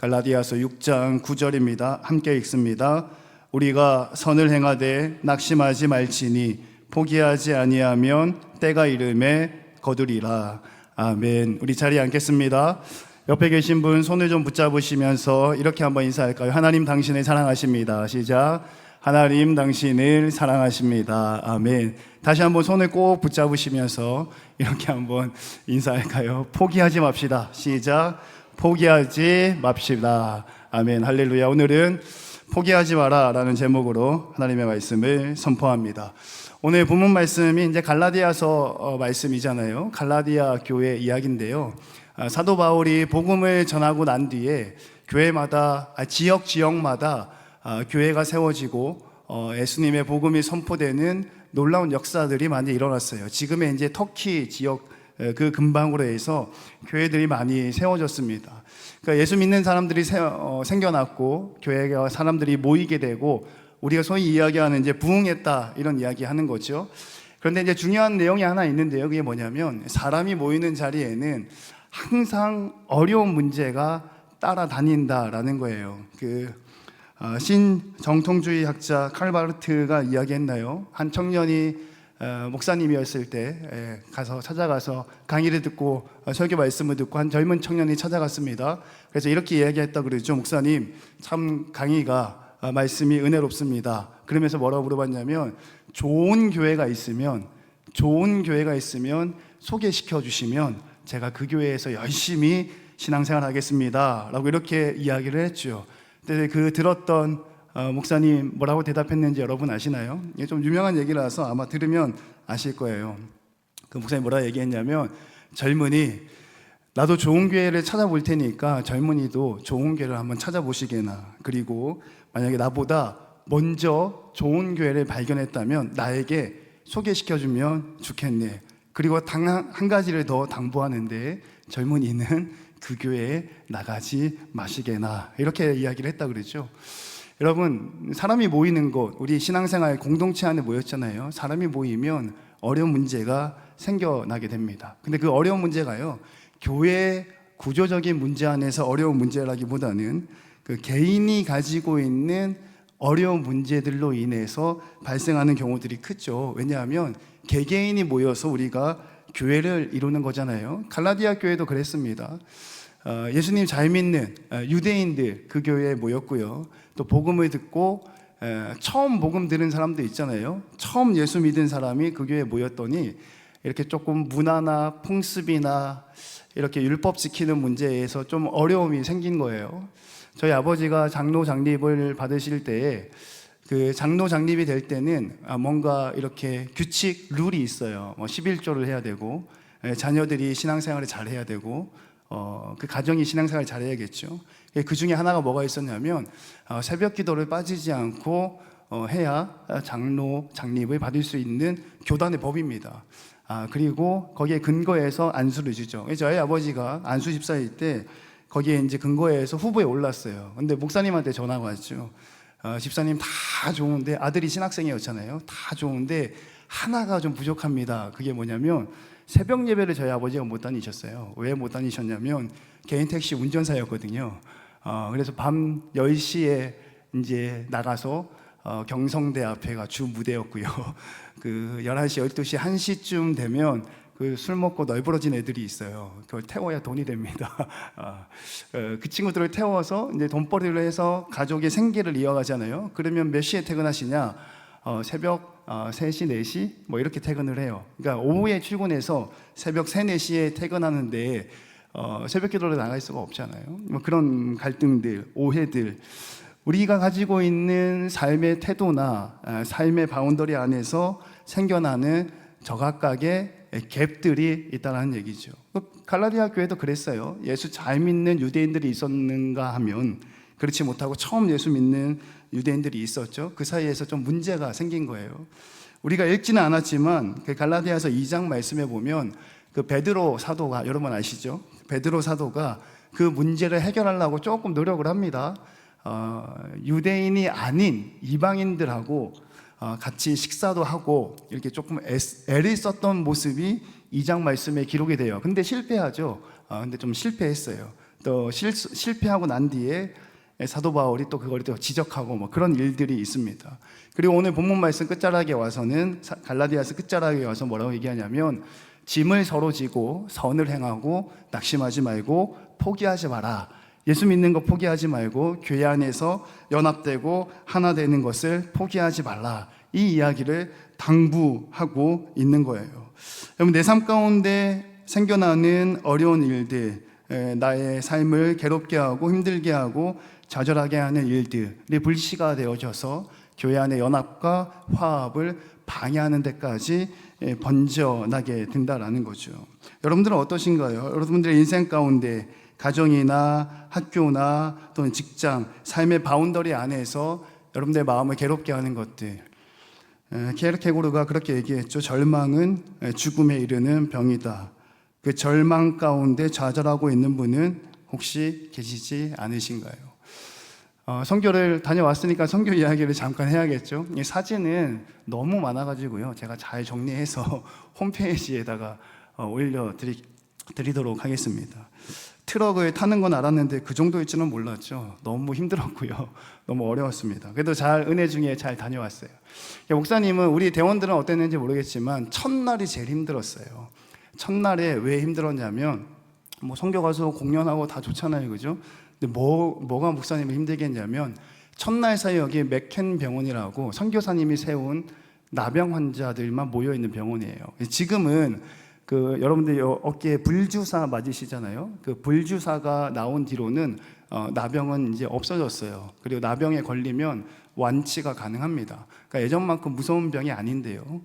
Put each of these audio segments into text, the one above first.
갈라디아서 6장 9절입니다. 함께 읽습니다. 우리가 선을 행하되 낙심하지 말지니 포기하지 아니하면 때가 이름에 거두리라. 아멘. 우리 자리에 앉겠습니다. 옆에 계신 분 손을 좀 붙잡으시면서 이렇게 한번 인사할까요? 하나님 당신을 사랑하십니다. 시작. 하나님 당신을 사랑하십니다. 아멘. 다시 한번 손을 꼭 붙잡으시면서 이렇게 한번 인사할까요? 포기하지 맙시다. 시작. 포기하지 맙시다. 아멘. 할렐루야. 오늘은 포기하지 마라 라는 제목으로 하나님의 말씀을 선포합니다. 오늘 본문 말씀이 이제 갈라디아서 말씀이잖아요. 갈라디아 교회 이야기인데요. 사도 바울이 복음을 전하고 난 뒤에 교회마다 지역마다 교회가 세워지고 예수님의 복음이 선포되는 놀라운 역사들이 많이 일어났어요. 지금의 이제 터키 지역 그 근방으로 해서 교회들이 많이 세워졌습니다. 그러니까 예수 믿는 사람들이 생겨났고 교회가 사람들이 모이게 되고 우리가 소위 이야기하는 이제 부흥했다 이런 이야기 하는 거죠. 그런데 이제 중요한 내용이 하나 있는데요. 그게 뭐냐면 사람이 모이는 자리에는 항상 어려운 문제가 따라다닌다라는 거예요. 신정통주의 학자 칼바르트가 이야기했나요? 한 청년이 목사님이었을 때 찾아가서 강의를 듣고 설교 말씀을 듣고 한 젊은 청년이 찾아갔습니다. 그래서 이렇게 이야기했다 그러죠. 목사님, 참 강의가 말씀이 은혜롭습니다. 그러면서 뭐라고 물어봤냐면 좋은 교회가 있으면 소개시켜 주시면 제가 그 교회에서 열심히 신앙생활 하겠습니다 라고 이렇게 이야기를 했죠. 근데 그 들었던 목사님 뭐라고 대답했는지 여러분 아시나요? 이게 좀 유명한 얘기라서 아마 들으면 아실 거예요. 그 목사님 뭐라고 얘기했냐면, 젊은이, 나도 좋은 교회를 찾아볼 테니까 젊은이도 좋은 교회를 한번 찾아보시게나. 그리고 만약에 나보다 먼저 좋은 교회를 발견했다면 나에게 소개시켜주면 좋겠네. 그리고 한 가지를 더 당부하는데, 젊은이는 그 교회에 나가지 마시게나. 이렇게 이야기를 했다 그러죠. 여러분, 사람이 모이는 곳, 우리 신앙생활 공동체 안에 모였잖아요. 사람이 모이면 어려운 문제가 생겨나게 됩니다. 근데 그 어려운 문제가요, 교회 구조적인 문제 안에서 어려운 문제라기보다는 그 개인이 가지고 있는 어려운 문제들로 인해서 발생하는 경우들이 크죠. 왜냐하면 개개인이 모여서 우리가 교회를 이루는 거잖아요. 갈라디아 교회도 그랬습니다. 예수님 잘 믿는 유대인들 그 교회에 모였고요. 또 복음을 듣고 처음 복음 들은 사람도 있잖아요. 처음 예수 믿은 사람이 그 교회에 모였더니 이렇게 조금 문화나 풍습이나 이렇게 율법 지키는 문제에서 좀 어려움이 생긴 거예요. 저희 아버지가 장로 장립을 받으실 때에 그 장로 장립이 될 때는 뭔가 이렇게 규칙, 룰이 있어요. 11조를 해야 되고 자녀들이 신앙생활을 잘 해야 되고 그 가정이 신앙생활을 잘 해야겠죠. 그 중에 하나가 뭐가 있었냐면 새벽 기도를 빠지지 않고 해야 장로 장립을 받을 수 있는 교단의 법입니다. 그리고 거기에 근거해서 안수를 주죠. 저희 아버지가 안수 집사일 때 거기에 이제 근거해서 후보에 올랐어요. 근데 목사님한테 전화가 왔죠. 집사님 다 좋은데, 아들이 신학생이었잖아요. 다 좋은데 하나가 좀 부족합니다. 그게 뭐냐면 새벽 예배를 저희 아버지가 못 다니셨어요. 왜 못 다니셨냐면 개인 택시 운전사였거든요. 그래서 밤 10시에 이제 나가서 경성대 앞에가 주 무대였고요. 그 11시, 12시, 1시쯤 되면 그 술 먹고 널브러진 애들이 있어요. 그걸 태워야 돈이 됩니다. 그 친구들을 태워서 이제 돈벌이를 해서 가족의 생계를 이어가잖아요. 그러면 몇 시에 퇴근하시냐? 새벽 3시, 4시 뭐 이렇게 퇴근을 해요. 그러니까 오후에 출근해서 새벽 3, 4시에 퇴근하는데 새벽 기도로 나갈 수가 없잖아요. 뭐 그런 갈등들, 오해들, 우리가 가지고 있는 삶의 태도나 삶의 바운더리 안에서 생겨나는 저각각의 갭들이 있다는 얘기죠. 갈라디아 교회도 그랬어요. 예수 잘 믿는 유대인들이 있었는가 하면 그렇지 못하고 처음 예수 믿는 유대인들이 있었죠. 그 사이에서 좀 문제가 생긴 거예요. 우리가 읽지는 않았지만 그 갈라디아서 2장 말씀에 보면 그 베드로 사도가, 여러분 아시죠? 베드로 사도가 그 문제를 해결하려고 조금 노력을 합니다. 유대인이 아닌 이방인들하고 같이 식사도 하고 이렇게 조금 애를 썼던 모습이 2장 말씀에 기록이 돼요. 근데 실패하죠. 근데 좀 실패했어요. 또 실패하고 난 뒤에 사도 바울이 또 그걸 또 지적하고 뭐 그런 일들이 있습니다. 그리고 오늘 본문 말씀 끝자락에 와서는 갈라디아서 끝자락에 와서 뭐라고 얘기하냐면 짐을 서로 지고 선을 행하고 낙심하지 말고 포기하지 마라. 예수 믿는 거 포기하지 말고 교회 안에서 연합되고 하나 되는 것을 포기하지 말라. 이 이야기를 당부하고 있는 거예요. 여러분, 내 삶 가운데 생겨나는 어려운 일들, 나의 삶을 괴롭게 하고 힘들게 하고 좌절하게 하는 일들이 불씨가 되어져서 교회 안의 연합과 화합을 방해하는 데까지 번져나게 된다라는 거죠. 여러분들은 어떠신가요? 여러분들의 인생 가운데 가정이나 학교나 또는 직장, 삶의 바운더리 안에서 여러분들의 마음을 괴롭게 하는 것들, 케르케고르가 그렇게 얘기했죠. 절망은 죽음에 이르는 병이다. 그 절망 가운데 좌절하고 있는 분은 혹시 계시지 않으신가요? 선교를 다녀왔으니까 선교 이야기를 잠깐 해야겠죠. 이 사진은 너무 많아가지고요, 제가 잘 정리해서 홈페이지에다가 올려드리도록 하겠습니다. 트럭을 타는 건 알았는데 그 정도일 줄은 몰랐죠. 너무 힘들었고요, 너무 어려웠습니다. 그래도 은혜 중에 잘 다녀왔어요. 목사님은, 우리 대원들은 어땠는지 모르겠지만 첫날이 제일 힘들었어요. 첫날에 왜 힘들었냐면, 뭐 선교 가서 공연하고 다 좋잖아요, 그죠? 근데 뭐가 목사님을 힘들게 했냐면, 첫날 사역이 맥켄 병원이라고 선교사님이 세운 나병 환자들만 모여 있는 병원이에요. 지금은 여러분들 어깨에 불주사 맞으시잖아요. 그 불주사가 나온 뒤로는 나병은 이제 없어졌어요. 그리고 나병에 걸리면 완치가 가능합니다. 그러니까 예전만큼 무서운 병이 아닌데요.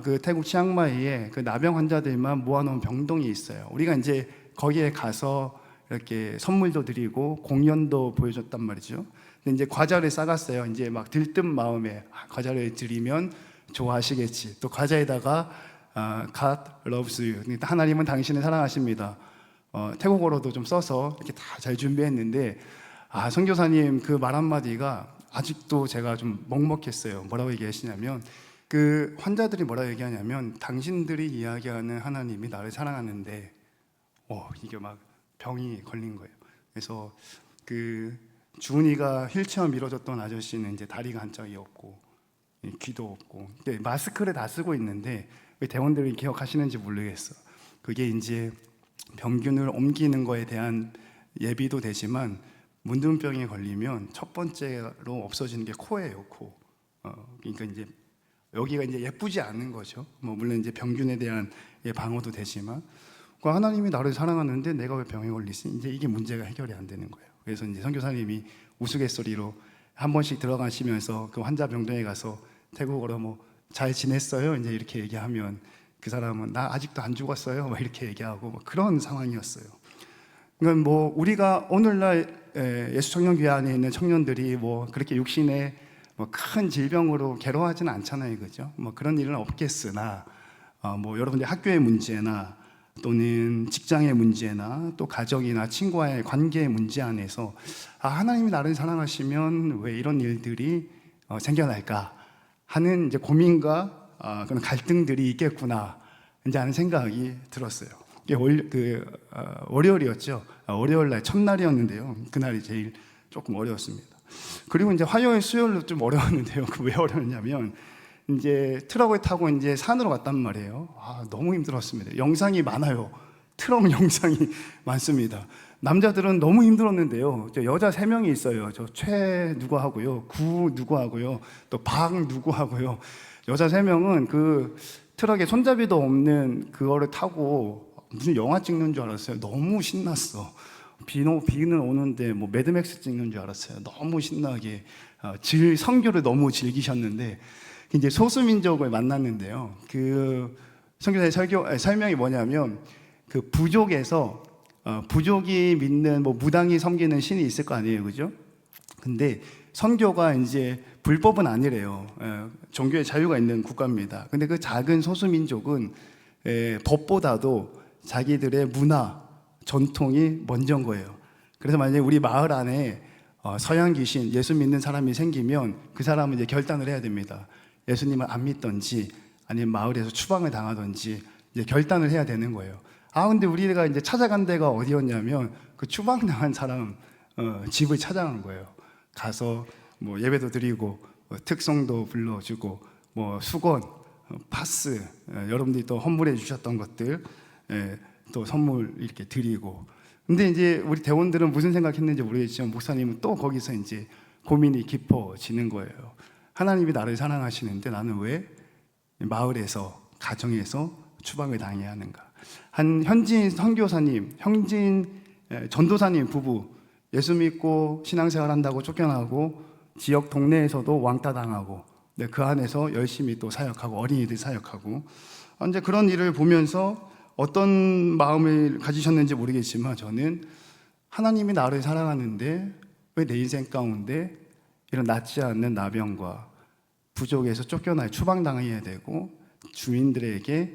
그 태국 치앙마이에 그 나병 환자들만 모아놓은 병동이 있어요. 우리가 이제 거기에 가서 이렇게 선물도 드리고 공연도 보여줬단 말이죠. 근데 이제 과자를 싸갔어요. 이제 막 들뜬 마음에 과자를 드리면 좋아하시겠지. 또 과자에다가 God loves you. 하나님은 당신을 사랑하십니다. 태국어로도 좀 써서 이렇게 다 잘 준비했는데, 선교사님 그 말 한마디가 아직도 제가 좀 먹먹했어요. 뭐라고 얘기하시냐면, 그 환자들이 뭐라고 얘기하냐면, 당신들이 이야기하는 하나님이 나를 사랑하는데, 이게 막 병이 걸린 거예요. 그래서 그 주은이가 휠체어 밀어줬던 아저씨는 이제 다리가 한짝이 없고 귀도 없고, 근데 마스크를 다 쓰고 있는데 왜 대원들이 기억하시는지 모르겠어. 그게 이제 병균을 옮기는 거에 대한 예비도 되지만, 문둥병에 걸리면 첫 번째로 없어지는 게 코예요, 코. 그러니까 이제 여기가 이제 예쁘지 않은 거죠. 뭐 물론 이제 병균에 대한 방어도 되지만, 하나님이 나를 사랑하는데 내가 왜 병에 걸리지? 이제 이게 문제가 해결이 안 되는 거예요. 그래서 이제 선교사님이 우스갯소리로 한 번씩 들어가시면서 그 환자 병동에 가서 태국어로 뭐 잘 지냈어요? 이제 이렇게 얘기하면 그 사람은 나 아직도 안 죽었어요, 막 이렇게 얘기하고 뭐 그런 상황이었어요. 그러니까 뭐 우리가 오늘날 예수 청년교회 안에 있는 청년들이 뭐 그렇게 육신에 뭐 큰 질병으로 괴로워하지는 않잖아요, 그죠? 뭐 그런 일은 없겠으나, 뭐 여러분들 학교의 문제나 또는 직장의 문제나 또 가정이나 친구와의 관계의 문제 안에서 하나님이 나를 사랑하시면 왜 이런 일들이 생겨날까 하는 이제 고민과 그런 갈등들이 있겠구나 이제 하는 생각이 들었어요. 이게 월요일이었죠. 월요일 날 첫날이었는데요. 그날이 제일 조금 어려웠습니다. 그리고 이제 화요일, 수요일도 좀 어려웠는데요. 왜 어려웠냐면, 이제 트럭을 타고 이제 산으로 갔단 말이에요. 너무 힘들었습니다. 영상이 많아요. 트럭 영상이 많습니다. 남자들은 너무 힘들었는데요. 여자 3명이 있어요. 최 누구 하고요, 구 누구 하고요, 또 박 누구 하고요. 여자 3명은 그 트럭에 손잡이도 없는 그거를 타고 무슨 영화 찍는 줄 알았어요. 너무 신났어. 비는 오는데 뭐 매드맥스 찍는 줄 알았어요. 너무 신나게 선교를 너무 즐기셨는데, 이제 소수민족을 만났는데요. 그 선교사의 설명이 뭐냐면, 그 부족에서 부족이 믿는 뭐 무당이 섬기는 신이 있을 거 아니에요, 그죠? 근데 선교가 이제 불법은 아니래요. 종교의 자유가 있는 국가입니다. 근데 그 작은 소수민족은 법보다도 자기들의 문화, 전통이 먼저인 거예요. 그래서 만약에 우리 마을 안에 서양 귀신, 예수 믿는 사람이 생기면 그 사람은 이제 결단을 해야 됩니다. 예수님을 안 믿던지 아니면 마을에서 추방을 당하던지 이제 결단을 해야 되는 거예요. 근데 우리가 이제 찾아간 데가 어디였냐면 그 추방당한 사람 집을 찾아간 거예요. 가서 뭐 예배도 드리고 특송도 불러주고 뭐 수건, 파스, 여러분들이 또 헌물해 주셨던 것들 또 선물 이렇게 드리고. 근데 이제 우리 대원들은 무슨 생각했는지 모르겠지만 목사님은 또 거기서 이제 고민이 깊어지는 거예요. 하나님이 나를 사랑하시는데 나는 왜 마을에서 가정에서 추방을 당해야 하는가? 한 현지인 선교사님, 전도사님 부부 예수 믿고 신앙생활 한다고 쫓겨나고 지역 동네에서도 왕따 당하고 그 안에서 열심히 또 사역하고 어린이들 사역하고 이제 그런 일을 보면서 어떤 마음을 가지셨는지 모르겠지만 저는 하나님이 나를 사랑하는데 왜 내 인생 가운데 이런 낫지 않는 나병과 부족에서 쫓겨나 추방당해야 되고 주인들에게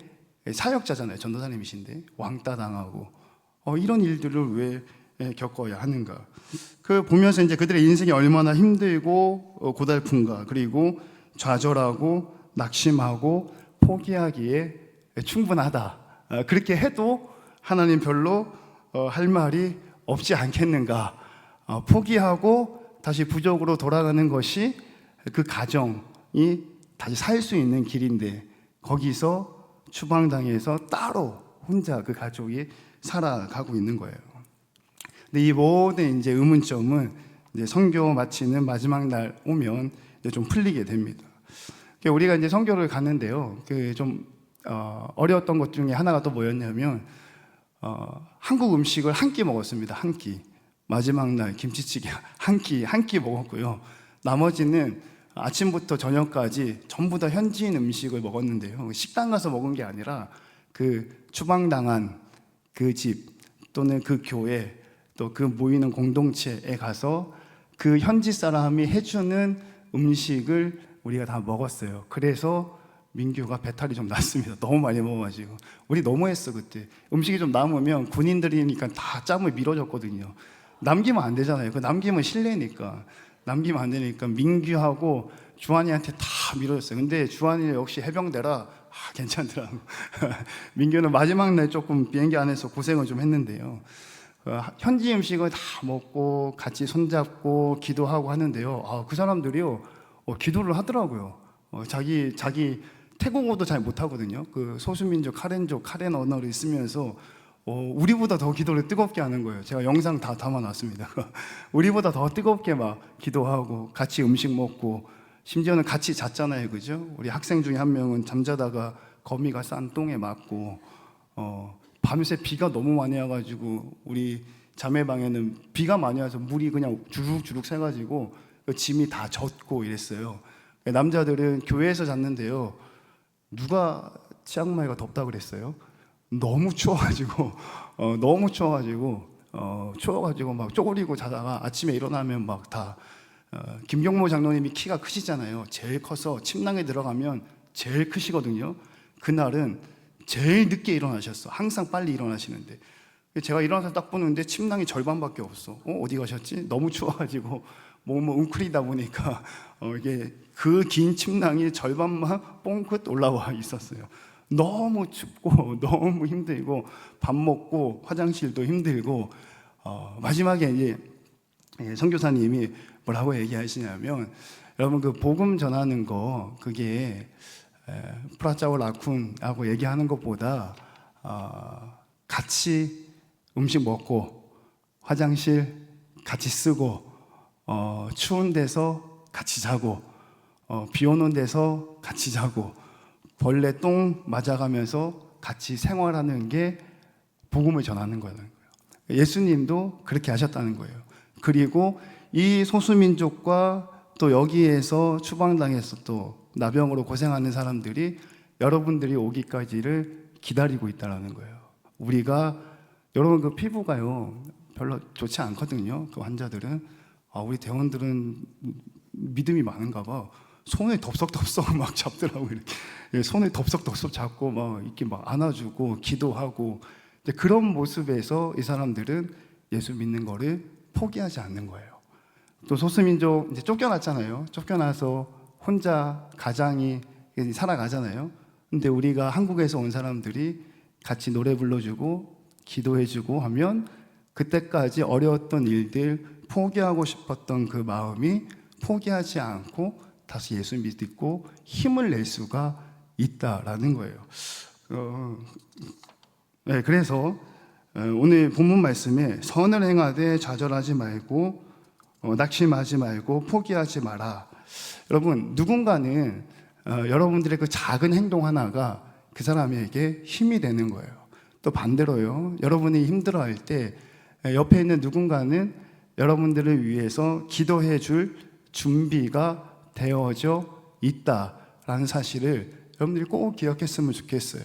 사역자잖아요. 전도사님이신데 왕따 당하고 이런 일들을 왜 겪어야 하는가? 그 보면서 이제 그들의 인생이 얼마나 힘들고 고달픈가, 그리고 좌절하고 낙심하고 포기하기에 충분하다. 그렇게 해도 하나님 별로 할 말이 없지 않겠는가? 포기하고 다시 부족으로 돌아가는 것이 그 가정이 다시 살 수 있는 길인데 거기서 추방당해서 따로 혼자 그 가족이 살아가고 있는 거예요. 근데 이 모든 이제 의문점은 이제 선교 마치는 마지막 날 오면 이제 좀 풀리게 됩니다. 우리가 이제 선교를 갔는데요. 그 좀 어려웠던 것 중에 하나가 또 뭐였냐면 한국 음식을 한 끼 먹었습니다. 한 끼. 마지막 날 김치찌개 한 끼 먹었고요. 나머지는 아침부터 저녁까지 전부 다 현지인 음식을 먹었는데요. 식당 가서 먹은 게 아니라 그 추방당한 그 집 또는 그 교회 또 그 모이는 공동체에 가서 그 현지 사람이 해주는 음식을 우리가 다 먹었어요. 그래서 민규가 배탈이 좀 났습니다. 너무 많이 먹어가지고. 우리 너무했어 그때. 음식이 좀 남으면 군인들이니까 다 짬을 밀어줬거든요. 남기면 안 되잖아요. 그 남기면 실례니까. 남기면 안 되니까 민규하고 주한이한테 다 밀어줬어요. 근데 주한이 역시 해병대라 괜찮더라고. 민규는 마지막 날 조금 비행기 안에서 고생을 좀 했는데요. 현지 음식을 다 먹고 같이 손잡고 기도하고 하는데요. 그 사람들이요 기도를 하더라고요. 자기 태국어도 잘 못하거든요. 그 소수민족 카렌 언어를 쓰면서 우리보다 더 기도를 뜨겁게 하는 거예요. 제가 영상 다 담아놨습니다. 우리보다 더 뜨겁게 막 기도하고 같이 음식 먹고 심지어는 같이 잤잖아요, 그죠? 우리 학생 중에 한 명은 잠자다가 거미가 싼 똥에 맞고 밤새 비가 너무 많이 와가지고 우리 자매방에는 비가 많이 와서 물이 그냥 주룩주룩 새가지고 짐이 다 젖고 이랬어요. 남자들은 교회에서 잤는데요. 누가 치앙마이가 덥다 그랬어요? 너무 추워가지고 추워가지고 막 쪼그리고 자다가 아침에 일어나면 막 다 김경모 장로님이 키가 크시잖아요. 제일 커서 침낭에 들어가면 제일 크시거든요. 그날은 제일 늦게 일어나셨어. 항상 빨리 일어나시는데 제가 일어나서 딱 보는데 침낭이 절반밖에 없어. 어디 가셨지? 너무 추워가지고 뭐 웅크리다 보니까 이게 그 긴 침낭이 절반만 뻥긋 올라와 있었어요. 너무 춥고 너무 힘들고 밥 먹고 화장실도 힘들고 마지막에 이제 선교사님이 뭐라고 얘기하시냐면 여러분 그 복음 전하는 거 그게 프라짜오 라쿤하고 얘기하는 것보다 같이 음식 먹고 화장실 같이 쓰고 추운 데서 같이 자고 비 오는 데서 같이 자고 벌레 똥 맞아가면서 같이 생활하는 게 복음을 전하는 거예요. 예수님도 그렇게 하셨다는 거예요. 그리고 이 소수민족과 또 여기에서 추방당해서 또 나병으로 고생하는 사람들이 여러분들이 오기까지를 기다리고 있다는 거예요. 우리가 여러분 그 피부가요 별로 좋지 않거든요. 그 환자들은 우리 대원들은 믿음이 많은가 봐. 손을 덥석덥석 막 잡더라고 이렇게. 손을 덥석덥석 잡고 막 이렇게 막 안아주고 기도하고 그런 모습에서 이 사람들은 예수 믿는 거를 포기하지 않는 거예요. 또 소수민족 이제 쫓겨났잖아요. 쫓겨나서 혼자 가장이 살아가잖아요. 근데 우리가 한국에서 온 사람들이 같이 노래 불러주고 기도해주고 하면 그때까지 어려웠던 일들, 포기하고 싶었던 그 마음이 포기하지 않고 다시 예수 믿고 힘을 낼 수가 있다라는 거예요. 네, 그래서 오늘 본문 말씀에 선을 행하되 좌절하지 말고 낙심하지 말고 포기하지 마라. 여러분, 누군가는 여러분들의 그 작은 행동 하나가 그 사람에게 힘이 되는 거예요. 또 반대로요, 여러분이 힘들어할 때 옆에 있는 누군가는 여러분들을 위해서 기도해 줄 준비가 되어져 있다라는 사실을 여러분들이 꼭 기억했으면 좋겠어요.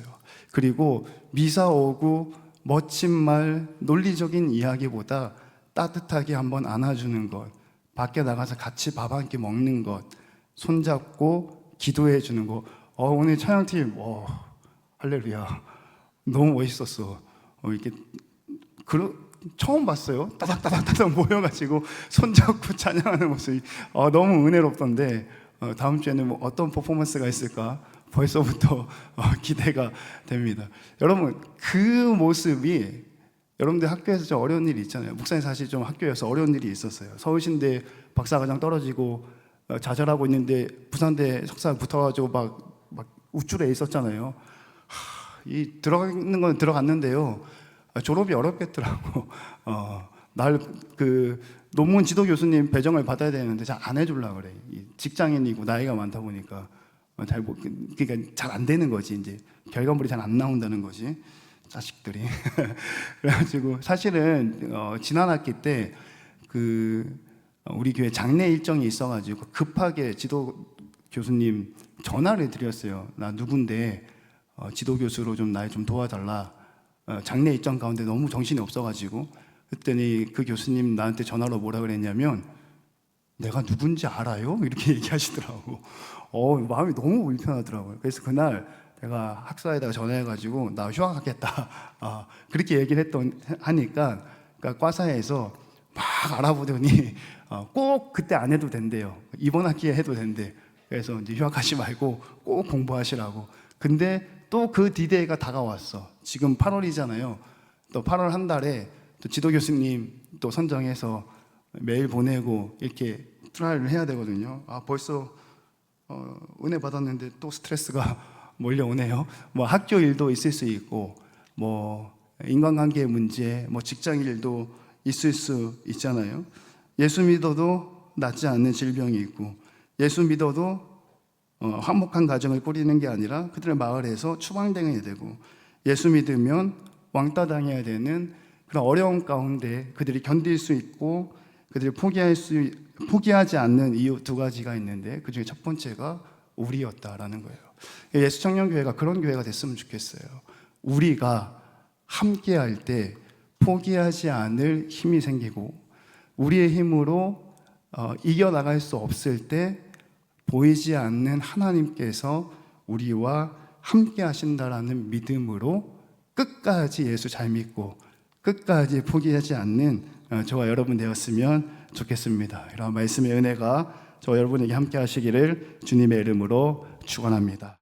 그리고 미사 오고 멋진 말, 논리적인 이야기보다 따뜻하게 한번 안아주는 것, 밖에 나가서 같이 밥 한 끼 먹는 것, 손잡고 기도해 주는 것. 오늘 찬양팀, 할렐루야, 너무 멋있었어. 이렇게 처음 봤어요. 따닥따닥따닥 모여가지고 손잡고 찬양하는 모습이 너무 은혜롭던데, 다음 주에는 뭐 어떤 퍼포먼스가 있을까 벌써부터 기대가 됩니다. 여러분, 그 모습이, 여러분들 학교에서 좀 어려운 일이 있잖아요. 목사님 사실 좀 학교에서 어려운 일이 있었어요. 서울신대 박사과정 떨어지고 좌절하고 있는데 부산대 석사 붙어가지고 막 우쭐해 있었잖아요. 이 들어가는 건 들어갔는데요, 졸업이 어렵겠더라고. 날 그 논문 지도 교수님 배정을 받아야 되는데 잘 안 해주려고 그래. 직장인이고 나이가 많다 보니까 그러니까 잘 안 되는 거지. 이제 결과물이 잘 안 나온다는 거지, 자식들이. 그래가지고 사실은 지난 학기 때 우리 교회 장례 일정이 있어가지고 급하게 지도 교수님 전화를 드렸어요. 나 누군데 지도 교수로 좀 날 좀 도와달라. 장례 일정 가운데 너무 정신이 없어가지고. 그랬더니 그 교수님 나한테 전화로 뭐라 그랬냐면, 내가 누군지 알아요? 이렇게 얘기하시더라고. 마음이 너무 불편하더라고요. 그래서 그날 내가 학사에다가 전화해가지고 나 휴학하겠다. 그렇게 얘기를 하니까, 그러니까 과사에서 막 알아보더니 꼭 그때 안 해도 된대요. 이번 학기에 해도 된대. 그래서 이제 휴학하지 말고 꼭 공부하시라고. 근데 또 그 디데이가 다가왔어. 지금 8월이잖아요. 또 8월 한 달에 또 지도 교수님 또 선정해서 메일 보내고 이렇게 트라이를 해야 되거든요. 벌써 은혜 받았는데 또 스트레스가 몰려오네요. 뭐 학교 일도 있을 수 있고, 뭐 인간관계 문제, 뭐 직장 일도 있을 수 있잖아요. 예수 믿어도 낫지 않는 질병이 있고, 예수 믿어도 화목한 가정을 꾸리는 게 아니라 그들의 마을에서 추방당해야 되고, 예수 믿으면 왕따 당해야 되는 그런 어려움 가운데 그들이 견딜 수 있고, 그들이 포기하지 않는 이유 두 가지가 있는데, 그 중에 첫 번째가 우리였다라는 거예요. 예수청년교회가 그런 교회가 됐으면 좋겠어요. 우리가 함께할 때 포기하지 않을 힘이 생기고, 우리의 힘으로 이겨나갈 수 없을 때 보이지 않는 하나님께서 우리와 함께 하신다라는 믿음으로 끝까지 예수 잘 믿고 끝까지 포기하지 않는 저와 여러분 되었으면 좋겠습니다. 이런 말씀의 은혜가 저와 여러분에게 함께 하시기를 주님의 이름으로 축원합니다.